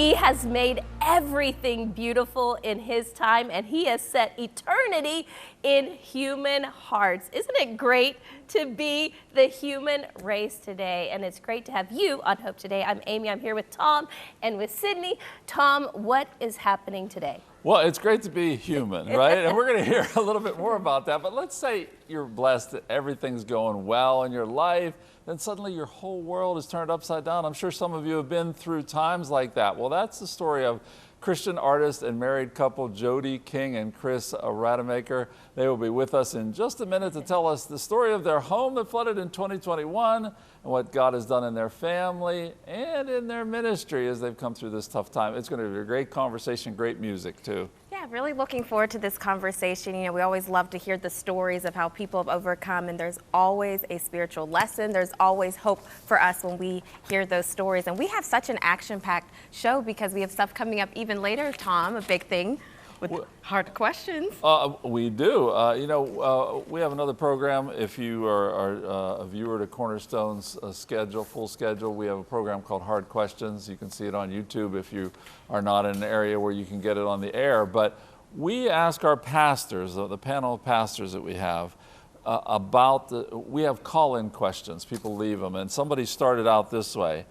He has made everything beautiful in his time, and he has set eternity in human hearts. Isn't it great to be the human race today? And it's great to have you on Hope Today. I'm Amy. I'm here with Tom and with Sydney. Tom, what is happening today? Well, it's great to be human, right? And we're going to hear a little bit more about that. But let's say you're blessed that everything's going well in your life, then suddenly your whole world is turned upside down. I'm sure some of you have been through times like that. Well, that's the story of Christian artist and married couple Jodi King and Chris Rademaker. They will be with us in just a minute to tell us the story of their home that flooded in 2021 and what God has done in their family and in their ministry as they've come through this tough time. It's going to be a great conversation, great music too. Yeah, really looking forward to this conversation. You know, we always love to hear the stories of how people have overcome, and there's always a spiritual lesson. There's always hope for us when we hear those stories. And we have such an action-packed show because we have stuff coming up even later, Tom, a big thing with hard questions. We do. We have another program. If you are a viewer to Cornerstone's full schedule, we have a program called Hard Questions. You can see it on YouTube if you are not in an area where you can get it on the air. But we ask our pastors, the panel of pastors that we have, we have call-in questions. People leave them. And somebody started out this way.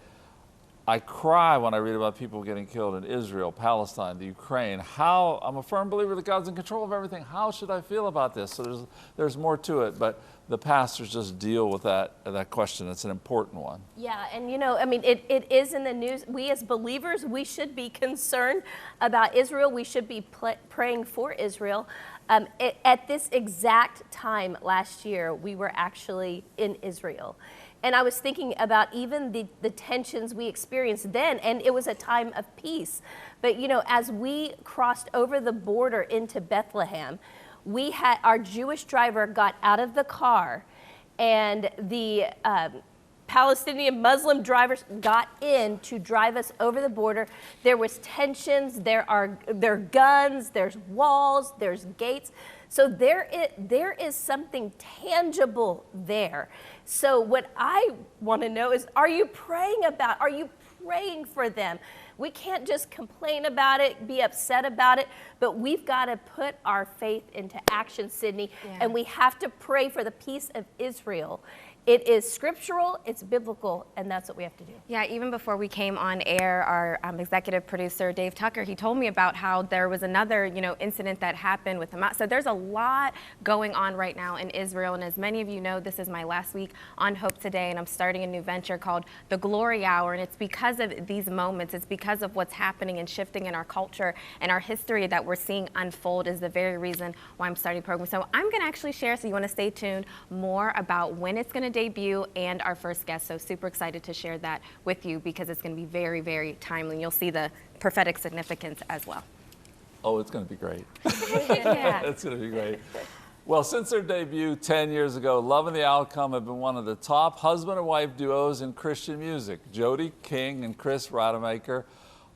I cry when I read about people getting killed in Israel, Palestine, the Ukraine. I'm a firm believer that God's in control of everything. How should I feel about this? So there's more to it, but the pastors just deal with that question. It's an important one. Yeah, and it is in the news. We as believers, we should be concerned about Israel. We should be praying for Israel. At this exact time last year, we were actually in Israel. And I was thinking about even the tensions we experienced then, and it was a time of peace. But, as we crossed over the border into Bethlehem, our Jewish driver got out of the car, and the Palestinian Muslim drivers got in to drive us over the border. There was tensions, there are guns, there's walls, there's gates. So there is something tangible there. So what I want to know is, are you praying for them? We can't just complain about it, be upset about it, but we've got to put our faith into action, Sydney, and we have to pray for the peace of Israel. It is scriptural, it's biblical, and that's what we have to do. Yeah, even before we came on air, our executive producer, Dave Tucker, he told me about how there was another, incident that happened with Hamas. So there's a lot going on right now in Israel, and as many of you know, this is my last week on Hope Today, and I'm starting a new venture called The Glory Hour, and it's because of these moments, it's because of what's happening and shifting in our culture and our history that we're seeing unfold is the very reason why I'm starting the program. So I'm going to actually share, so you want to stay tuned, more about when it's going to debut and our first guest. So super excited to share that with you because it's going to be very, very timely. You'll see the prophetic significance as well. Oh, it's going to be great. Yeah. It's going to be great. Well, since their debut 10 years ago, Love and the Outcome have been one of the top husband and wife duos in Christian music. Jodi King and Chris Rademaker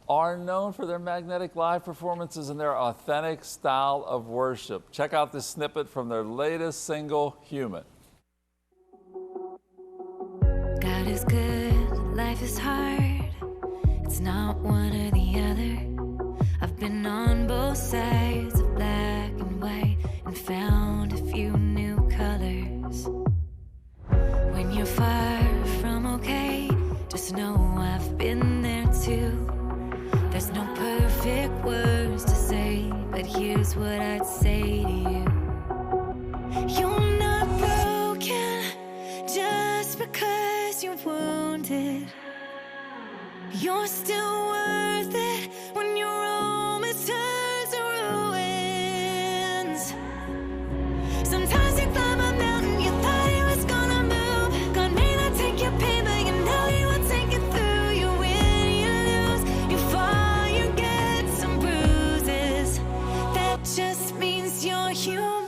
are known for their magnetic live performances and their authentic style of worship. Check out this snippet from their latest single, Human. God is good, life is hard. It's not one or the other. I've been on both sides of black and white and found a few new colors. When you're far from okay, just know I've been there too. There's no perfect words to say, but here's what I'd say to you. You're not broken just because you're wounded. You're still worth it when your almost turns to ruins. Sometimes you climb a mountain you thought it was gonna move. God may not take your pain, but you know He will take it through. You win, you lose, you fall, you get some bruises. That just means you're human.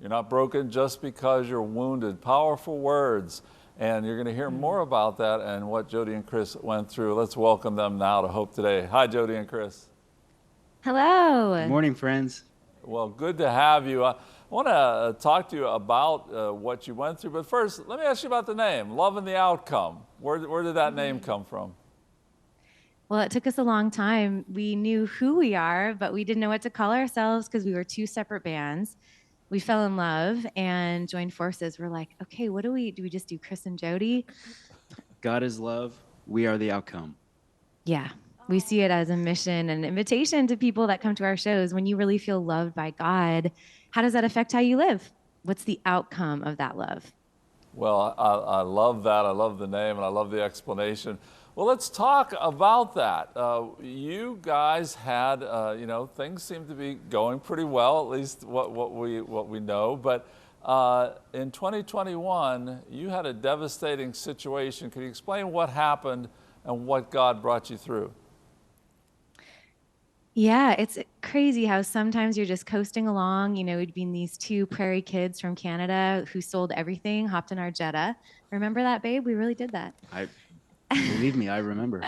You're not broken just because you're wounded. Powerful words. And you're going to hear more about that and what Jodi and Chris went through. Let's welcome them now to Hope Today. Hi, Jodi and Chris. Hello. Good morning, friends. Well, good to have you. I want to talk to you about what you went through. But first, let me ask you about the name, Love and the Outcome. Where did that name come from? Well, it took us a long time. We knew who we are, but we didn't know what to call ourselves because we were two separate bands. We fell in love and joined forces. We're like, okay, what do? We just do Chris and Jodi? God is love. We are the outcome. Yeah. We see it as a mission and invitation to people that come to our shows. When you really feel loved by God, how does that affect how you live? What's the outcome of that love? Well, I love that. I love the name and I love the explanation. Well, let's talk about that. You guys had, things seem to be going pretty well, at least what we know. But in 2021, you had a devastating situation. Can you explain what happened and what God brought you through? Yeah, it's crazy how sometimes you're just coasting along. We'd been these two prairie kids from Canada who sold everything, hopped in our Jetta. Remember that, babe? We really did that. Believe me, I remember.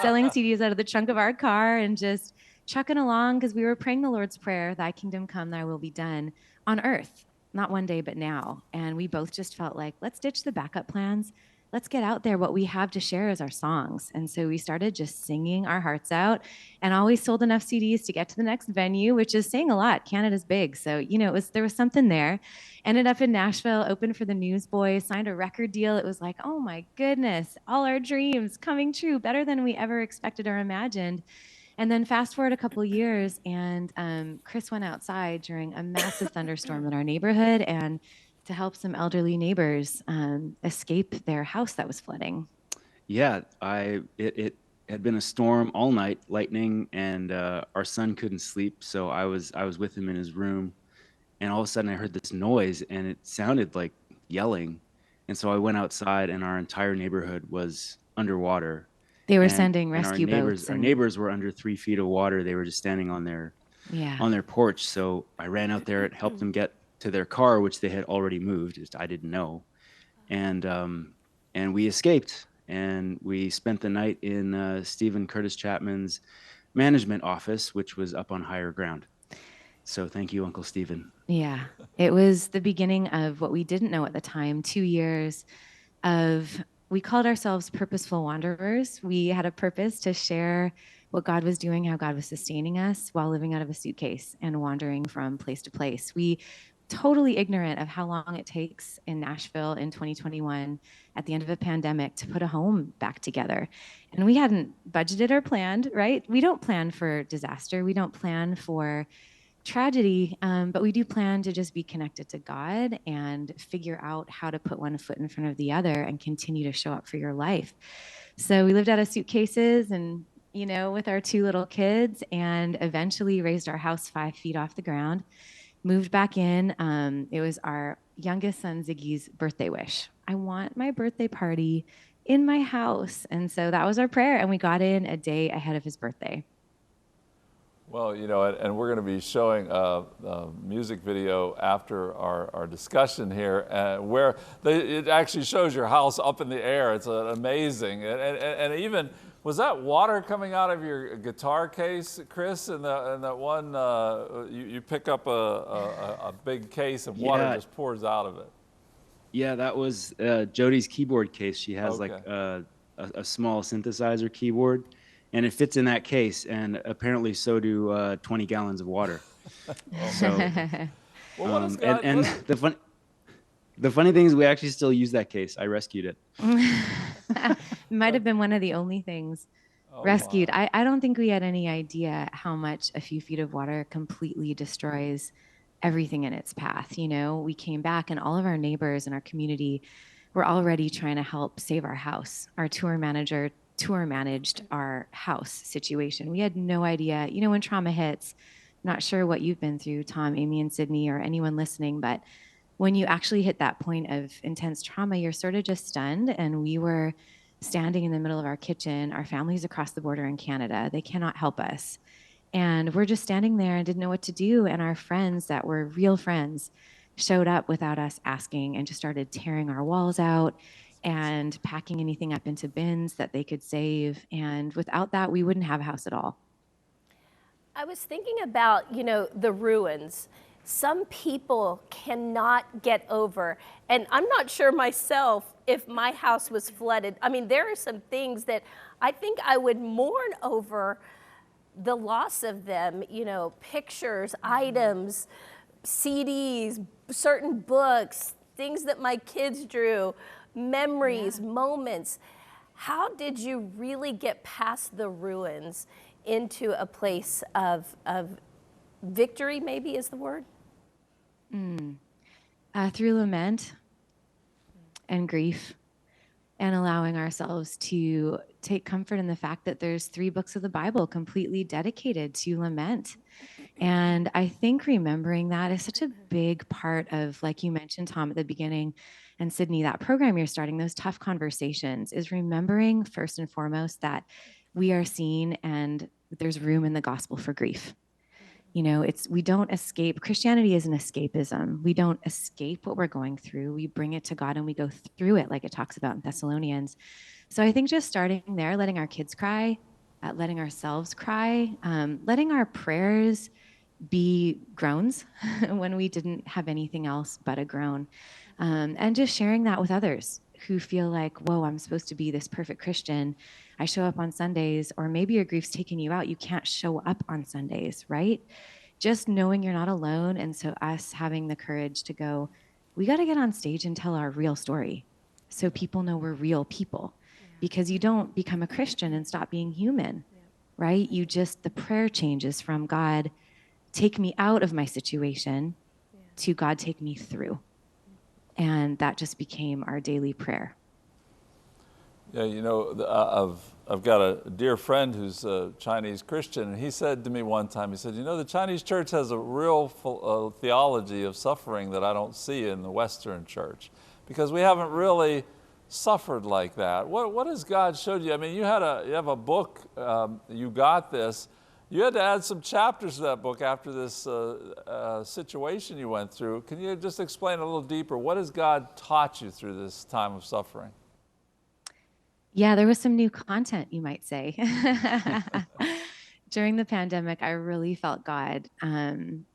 Selling CDs out of the trunk of our car and just trucking along because we were praying the Lord's Prayer, thy kingdom come, thy will be done on earth, not one day, but now. And we both just felt like, let's ditch the backup plans. Let's get out there. What we have to share is our songs. And so we started just singing our hearts out and always sold enough CDs to get to the next venue, which is saying a lot. Canada's big. So, there was something there. Ended up in Nashville, opened for the Newsboys, signed a record deal. It was like, oh my goodness, all our dreams coming true, better than we ever expected or imagined. And then fast forward a couple of years, and Chris went outside during a massive thunderstorm in our neighborhood and to help some elderly neighbors escape their house that was flooding. Yeah, it had been a storm all night, lightning, and our son couldn't sleep. So I was with him in his room, and all of a sudden I heard this noise, and it sounded like yelling. And so I went outside, and our entire neighborhood was underwater. They were And- sending and rescue boats. Our neighbors were under 3 feet of water. They were just standing on their porch. So I ran out there and helped them get to their car, which they had already moved. Just I didn't know, and we escaped. And we spent the night in Stephen Curtis Chapman's management office, which was up on higher ground. So thank you, Uncle Stephen. Yeah, it was the beginning of what we didn't know at the time, 2 years of, we called ourselves purposeful wanderers. We had a purpose to share what God was doing, how God was sustaining us while living out of a suitcase and wandering from place to place. We totally ignorant of how long it takes in Nashville in 2021 at the end of a pandemic to put a home back together. And we hadn't budgeted or planned, right? We don't plan for disaster. We don't plan for tragedy, but we do plan to just be connected to God and figure out how to put one foot in front of the other and continue to show up for your life. So we lived out of suitcases and, with our two little kids, and eventually raised our house 5 feet off the ground, moved back in. It was our youngest son, Ziggy's birthday wish. I want my birthday party in my house. And so that was our prayer. And we got in a day ahead of his birthday. Well, and we're going to be showing a music video after our discussion here, where it actually shows your house up in the air. It's amazing. And even, was that water coming out of your guitar case, Chris? And that one, you pick up a big case and water just pours out of it. Yeah, that was Jodi's keyboard case. She has Okay. like a small synthesizer keyboard, and it fits in that case. And apparently, so do 20 gallons of water. So, Well, what is God, and the funny thing is, we actually still use that case. I rescued it. Might have been one of the only things rescued. Wow. I don't think we had any idea how much a few feet of water completely destroys everything in its path. We came back and all of our neighbors in our community were already trying to help save our house. Our tour manager tour managed our house situation. We had no idea, when trauma hits, not sure what you've been through, Tom, Amy, and Sydney, or anyone listening, but when you actually hit that point of intense trauma, you're sort of just stunned. And we were standing in the middle of our kitchen. Our family's across the border in Canada. They cannot help us. And we're just standing there and didn't know what to do. And our friends that were real friends showed up without us asking and just started tearing our walls out and packing anything up into bins that they could save. And without that, we wouldn't have a house at all. I was thinking about, the ruins. some people cannot get over, and I'm not sure myself if my house was flooded. I mean, there are some things that I think I would mourn over the loss of them, you know, pictures, items, CDs, certain books, things that my kids drew, memories, moments. How did you really get past the ruins into a place of victory, maybe is the word? Through lament and grief, and allowing ourselves to take comfort in the fact that there's 3 books of the Bible completely dedicated to lament. And I think remembering that is such a big part of, like you mentioned, Tom, at the beginning, and Sydney, that program you're starting, those tough conversations, is remembering first and foremost that we are seen and there's room in the gospel for grief. You know, we don't escape. Christianity is an escapism. We don't escape what we're going through. We bring it to God and we go through it, like it talks about in Thessalonians. So I think just starting there, letting our kids cry, letting ourselves cry, letting our prayers be groans when we didn't have anything else but a groan, and just sharing that with others who feel like, whoa, I'm supposed to be this perfect Christian. I show up on Sundays, or maybe your grief's taking you out. You can't show up on Sundays, right? Just knowing you're not alone. And so us having the courage to go, we got to get on stage and tell our real story so people know we're real people, because you don't become a Christian and stop being human, right? You just, the prayer changes from God, take me out of my situation, to God, take me through. And that just became our daily prayer. Yeah, you know, I've got a dear friend who's a Chinese Christian, and he said to me one time, he said, you know, the Chinese church has a real theology of suffering that I don't see in the Western church, because we haven't really suffered like that. What has God showed you? I mean, you have a book, You Got This. You had to add some chapters to that book after this situation you went through. Can you just explain a little deeper? What has God taught you through this time of suffering? Yeah, there was some new content, you might say. During the pandemic, I really felt God,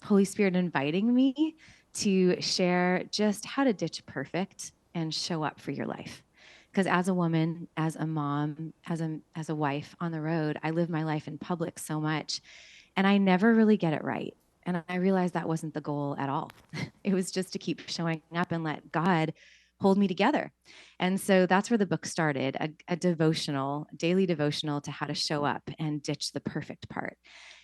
Holy Spirit inviting me to share just how to ditch perfect and show up for your life. Because as a woman, as a mom, as a wife on the road, I live my life in public so much, and I never really get it right. And I realized that wasn't the goal at all. It was just to keep showing up and let God hold me together. And so that's where the book started, a devotional, daily devotional to how to show up and ditch the perfect part.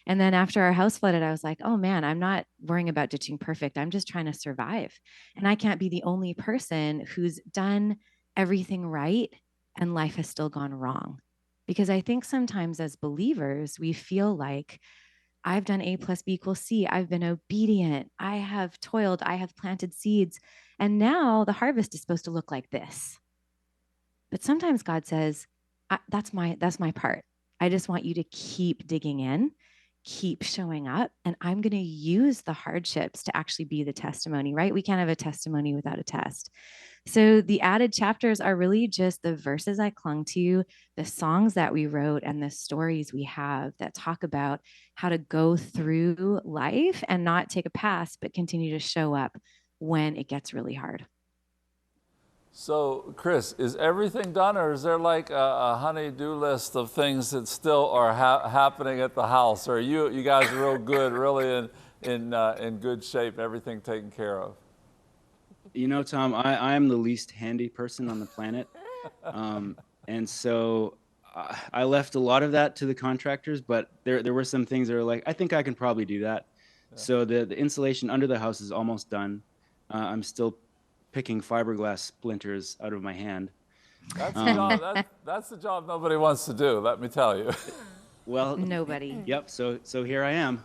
And then after our house flooded, I was like, oh man, I'm not worrying about ditching perfect. I'm just trying to survive. And I can't be the only person who's done everything right and life has still gone wrong. Because I think sometimes as believers, we feel like I've done A plus B equals C. I've been obedient. I have toiled. I have planted seeds. And now the harvest is supposed to look like this. But sometimes God says, that's my part. I just want you to keep digging in, keep showing up, and I'm going to use the hardships to actually be the testimony, right? We can't have a testimony without a test. So the added chapters are really just the verses I clung to, the songs that we wrote, and the stories we have that talk about how to go through life and not take a pass, but continue to show up when it gets really hard. So, Chris, is everything done, or is there like a honey-do list of things that still are happening at the house? Or you guys are real good, really in good shape, everything taken care of? You know, Tom, I'm the least handy person on the planet. And so I left a lot of that to the contractors, but there were some things that were like, I think I can probably do that. Yeah. So the insulation under the house is almost done. I'm still picking fiberglass splinters out of my hand. That's the job nobody wants to do, let me tell you. Well, nobody. Yep. So here I am.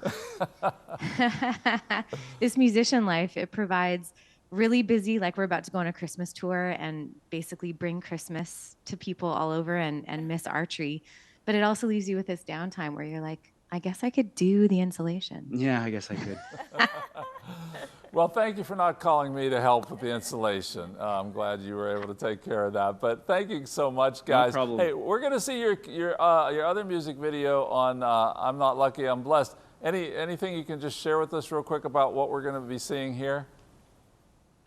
This musician life, it provides really busy, like we're about to go on a Christmas tour and basically bring Christmas to people all over and miss archery. But it also leaves you with this downtime where you're like, I guess I could do the insulation. Yeah, I guess I could. Well, thank you for not calling me to help with the installation. I'm glad you were able to take care of that. But thank you so much, guys. No problem. Hey, we're going to see your other music video on I'm Not Lucky, I'm Blessed. Anything you can just share with us real quick about what we're going to be seeing here?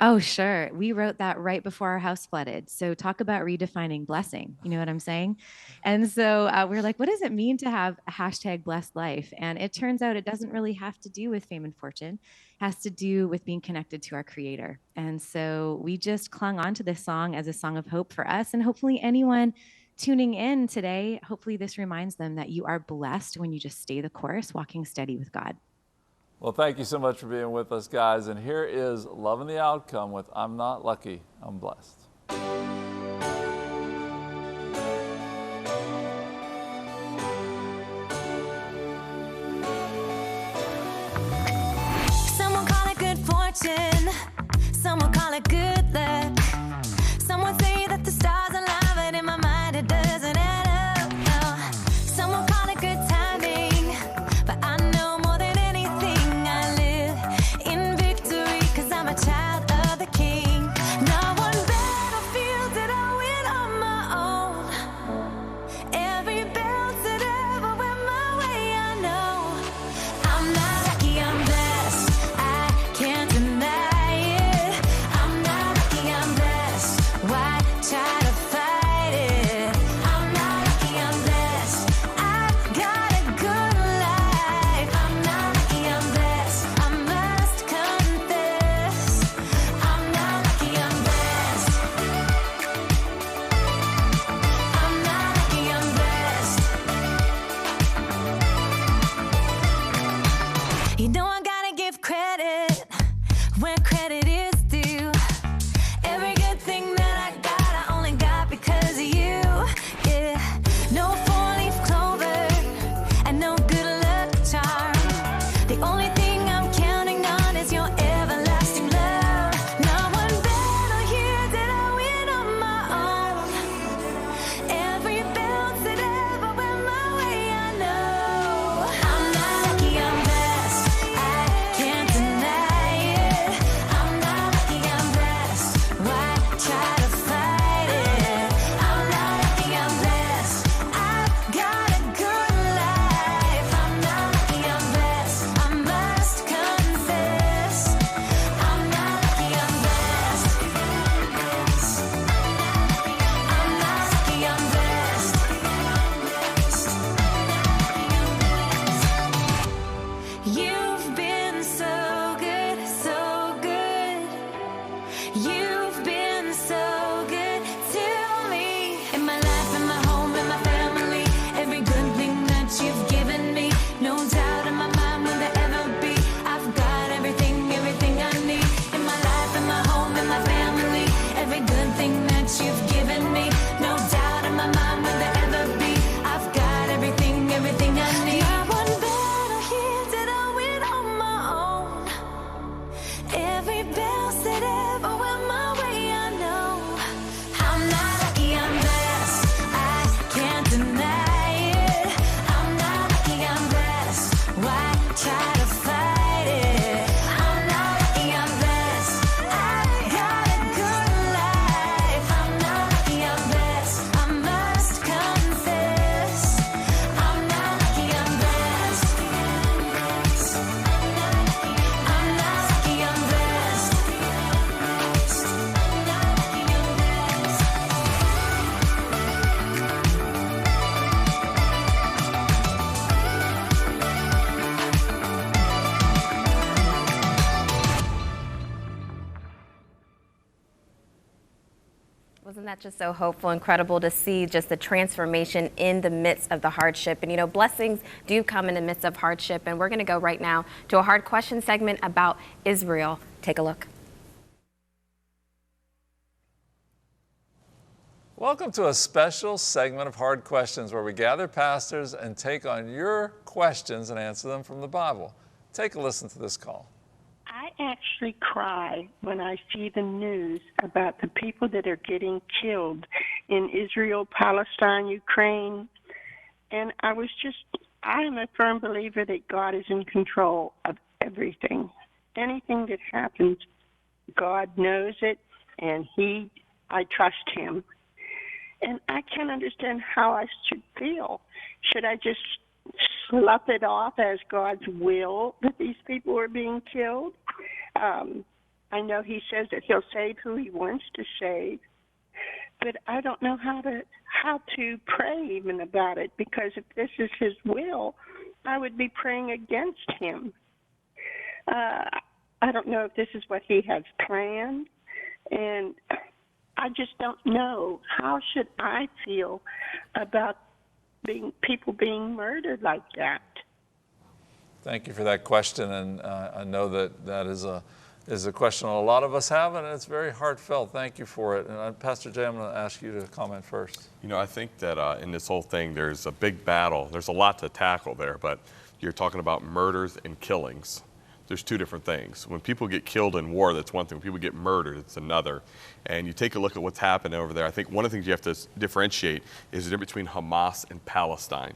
Oh, sure. We wrote that right before our house flooded. So talk about redefining blessing. You know what I'm saying? And so we're like, what does it mean to have a hashtag blessed life? And it turns out it doesn't really have to do with fame and fortune. It has to do with being connected to our creator. And so we just clung on to this song as a song of hope for us. And hopefully anyone tuning in today, hopefully this reminds them that you are blessed when you just stay the course, walking steady with God. Well, thank you so much for being with us, guys. And here is Loving the Outcome with I'm Not Lucky, I'm Blessed. Someone call it good fortune, someone call it good luck. Someone say that the stars align, but in my mind it doesn't add up. No. Someone call it good timing, but I know more than anything I live in victory, 'cause I'm a child of the King. Not one battlefield did I win on my own. Every bounce that ever went my way, I know. I'm not lucky, I'm blessed. I can't deny it. I'm not lucky, I'm blessed. Why try to fight it? I'm not lucky, I'm blessed. I've got a good life. I'm not lucky, I'm blessed. I must confess. I'm not lucky, I'm blessed. I'm not lucky, I'm blessed. You know I gotta give credit where credit is due. Every good thing that I got, I only got because of you. Yeah, no four-leaf clover and no good luck charm. The only thing I'm counting on is your everlasting love. Not one battle here did I win on my own. Every bounce that ever went my way, I know. I'm not lucky, I'm blessed. I can't deny it. I'm not lucky, I'm blessed. Why try to fight it? I'm not lucky, I'm blessed. I've got a good life. I'm not lucky, I'm blessed. I must confess. I'm not lucky, I'm blessed. I'm not lucky, I'm blessed. You've been so good, so good. You've been so good to me. In my life, in my home, in my family, every good thing that you've given me. No doubt in my mind will there ever be. I've got everything, everything I need. In my life, in my home, in my family, every good thing that you've given me. No doubt in my mind will there ever be. I've got everything, everything I need. Not one battle here did I win on my own. Every bounce that ever went my way, I know. I'm not lucky, I'm blessed. I can't deny it. I'm not lucky, I'm blessed. Why try to fight it? I'm not lucky, I'm blessed. I've got a good life. I'm not lucky, I'm blessed. I must confess. I'm not lucky, I'm blessed. I'm not lucky, I'm blessed. Wasn't that just so hopeful, incredible to see just the transformation in the midst of the hardship? And you know, blessings do come in the midst of hardship. And we're going to go right now to a hard question segment about Israel. Take a look. Welcome to a special segment of Hard Questions where we gather pastors and take on your questions and answer them from the Bible. Take a listen to this call. I actually cry when I see the news about the people that are getting killed in Israel, Palestine, Ukraine. And I am a firm believer that God is in control of everything. anything that happens, God knows it, and I trust him. And I can't understand how I should feel. Should I just slough it off as God's will that these people are being killed? I know he says that he'll save who he wants to save, but I don't know how to pray even about it, because if this is his will, I would be praying against him. I don't know if this is what he has planned, and I just don't know. How should I feel about people being murdered like that? Thank you for that question, and I know that is a question a lot of us have, and it's very heartfelt. Thank you for it. And Pastor Jay, I'm going to ask you to comment first. You know, I think that in this whole thing, there's a big battle. There's a lot to tackle there, but you're talking about murders and killings. There's two different things. When people get killed in war, that's one thing. When people get murdered, it's another. And you take a look at what's happening over there. I think one of the things you have to differentiate is the difference between Hamas and Palestine.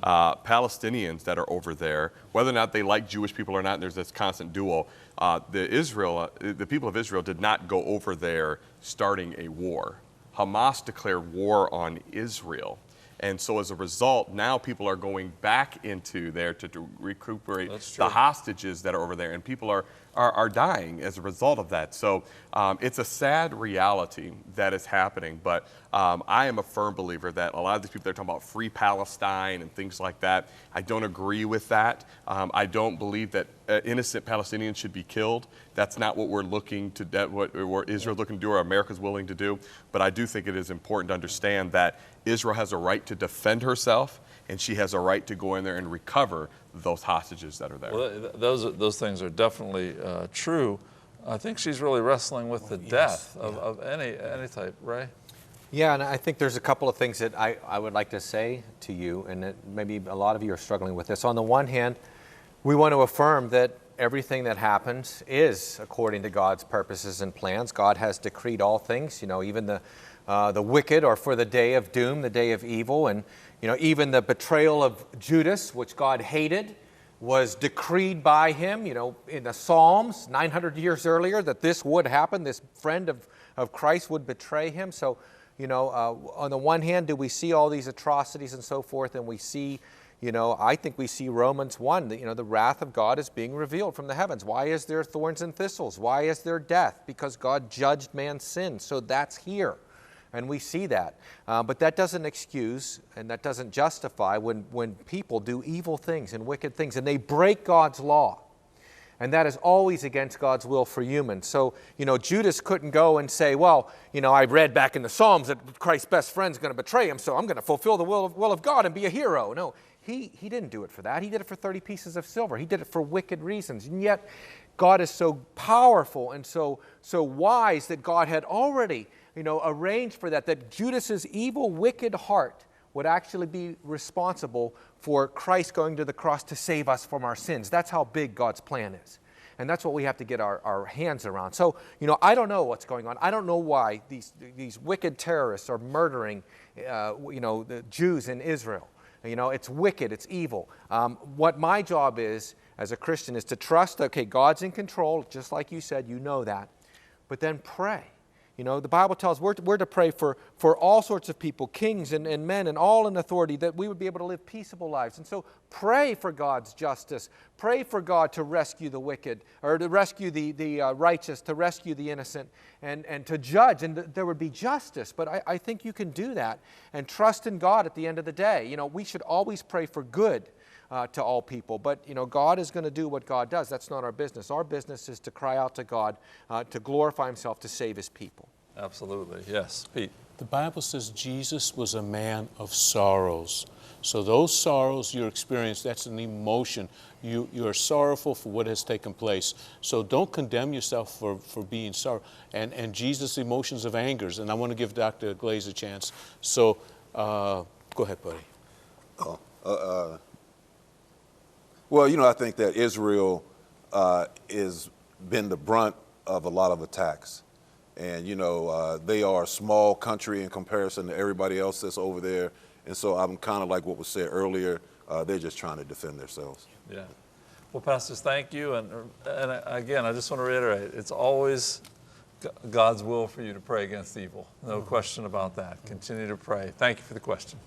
Palestinians that are over there, whether or not they like Jewish people or not, and there's this constant duel. The people of Israel did not go over there starting a war. Hamas declared war on Israel. And so as a result, now people are going back into there to recuperate the hostages that are over there, and people are dying as a result of that. So it's a sad reality that is happening, but I am a firm believer that a lot of these people that are talking about free Palestine and things like that, I don't agree with that. I don't believe that innocent Palestinians should be killed. That's not what we're looking to, what Israel's looking to do or America's willing to do. But I do think it is important to understand that Israel has a right to defend herself, and she has a right to go in there and recover those hostages that are there. Well, those things are definitely true. I think she's really wrestling with the death of any type, right? Yeah, and I think there's a couple of things that I would like to say to you, and that maybe a lot of you are struggling with this. On the one hand, we want to affirm that everything that happens is according to God's purposes and plans. God has decreed all things, even the wicked are for the day of doom, the day of evil, and even the betrayal of Judas, which God hated, was decreed by him, in the Psalms 900 years earlier, that this would happen, this friend of Christ would betray him. So, on the one hand, do we see all these atrocities and so forth, and we see, I think we see Romans 1, the wrath of God is being revealed from the heavens. Why is there thorns and thistles? Why is there death? Because God judged man's sin. So that's here. And we see that. But that doesn't excuse and that doesn't justify when people do evil things and wicked things and they break God's law. And that is always against God's will for humans. So, Judas couldn't go and say, well, I read back in the Psalms that Christ's best friend's going to betray him, so I'm going to fulfill the will of God and be a hero. No, he didn't do it for that. He did it for 30 pieces of silver. He did it for wicked reasons. And yet, God is so powerful and so wise that God had already arranged for that Judas's evil, wicked heart would actually be responsible for Christ going to the cross to save us from our sins. That's how big God's plan is. And that's what we have to get our hands around. So, I don't know what's going on. I don't know why these wicked terrorists are murdering, the Jews in Israel. It's wicked, it's evil. What my job is as a Christian is to trust, okay, God's in control, just like you said, that. But then pray. The Bible tells we're to pray for all sorts of people, kings and men and all in authority, that we would be able to live peaceable lives. And so pray for God's justice. Pray for God to rescue the wicked, or to rescue the righteous, to rescue the innocent, and to judge. And there would be justice. But I think you can do that and trust in God at the end of the day. We should always pray for good to all people. But, God is going to do what God does. That's not our business. Our business is to cry out to God, to glorify himself, to save his people. Absolutely. Yes. Pete. The Bible says Jesus was a man of sorrows. So those sorrows you experience, that's an emotion. You are sorrowful for what has taken place. So don't condemn yourself for being sorry. And Jesus' emotions of angers. And I want to give Dr. Glaze a chance. So go ahead, buddy. Well, I think that Israel has been the brunt of a lot of attacks. And, they are a small country in comparison to everybody else that's over there. And so I'm kind of like what was said earlier, they're just trying to defend themselves. Yeah. Well, pastors, thank you. And again, I just want to reiterate, it's always God's will for you to pray against evil. No question about that. Continue to pray. Thank you for the question.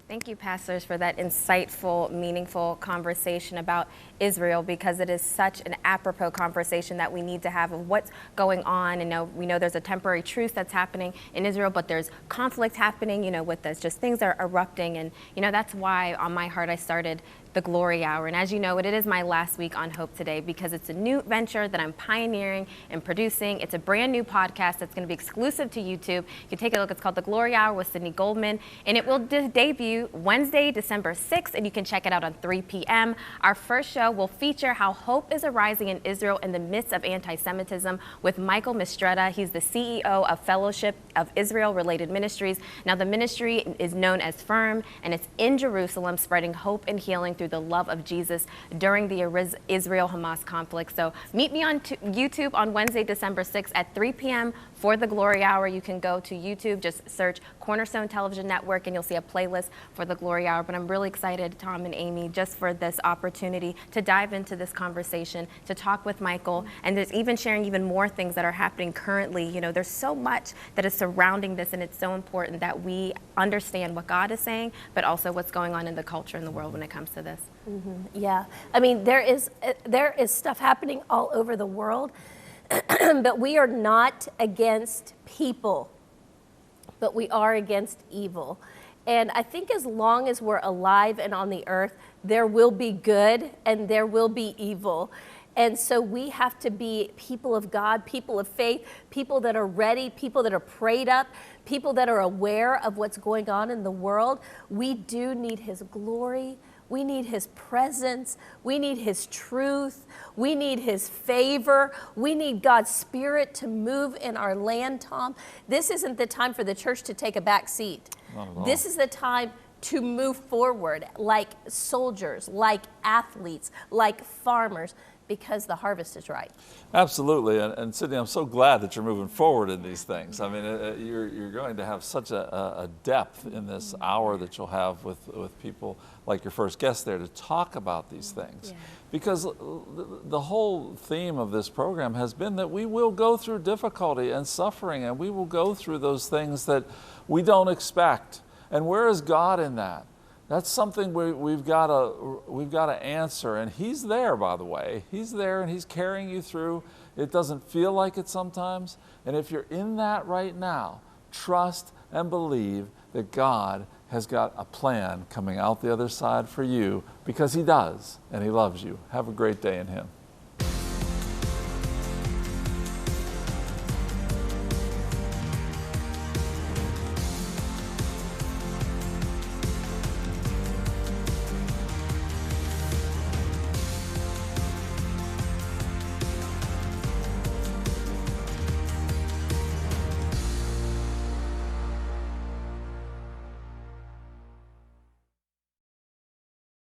Thank you, pastors, for that insightful, meaningful conversation about Israel, because it is such an apropos conversation that we need to have of what's going on. And we know there's a temporary truce that's happening in Israel, but there's conflict happening, with this. Just things are erupting. And, that's why on my heart I started the Glory Hour. And as you know, it is my last week on Hope Today because it's a new venture that I'm pioneering and producing. It's a brand new podcast that's going to be exclusive to YouTube. You can take a look. It's called The Glory Hour with Sydney Goldman, and it will debut Wednesday, December 6th, and you can check it out on 3 p.m. Our first show will feature how hope is arising in Israel in the midst of anti-Semitism with Michael Mistretta. He's the CEO of Fellowship of Israel-Related Ministries. Now, the ministry is known as Firm, and it's in Jerusalem, spreading hope and healing through the love of Jesus during the Israel-Hamas conflict. So meet me on YouTube on Wednesday, December 6th at 3 p.m. for the Glory Hour. You can go to YouTube, just search Cornerstone Television Network, and you'll see a playlist for the Glory Hour. But I'm really excited, Tom and Amy, just for this opportunity to dive into this conversation, to talk with Michael, and there's even sharing even more things that are happening currently. There's so much that is surrounding this, and it's so important that we understand what God is saying, but also what's going on in the culture and the world when it comes to this. Mm-hmm. Yeah, I mean, there is stuff happening all over the world, but we are not against people, but we are against evil. And I think as long as we're alive and on the earth, there will be good and there will be evil. And so we have to be people of God, people of faith, people that are ready, people that are prayed up, people that are aware of what's going on in the world. We do need His glory. We need His presence. We need His truth. We need His favor. We need God's Spirit to move in our land, Tom. This isn't the time for the church to take a back seat. Not at all. This is the time to move forward like soldiers, like athletes, like farmers, because the harvest is ripe. Absolutely, and Sydney, I'm so glad that you're moving forward in these things. I mean, you're going to have such a depth in this hour that you'll have with people like your first guest there to talk about these things. Yeah. Because the whole theme of this program has been that we will go through difficulty and suffering, and we will go through those things that we don't expect. And where is God in that? That's something we've got to answer, and He's there, by the way. He's there, and He's carrying you through. It doesn't feel like it sometimes, and if you're in that right now, trust and believe that God has got a plan coming out the other side for you, because He does, and He loves you. Have a great day in Him.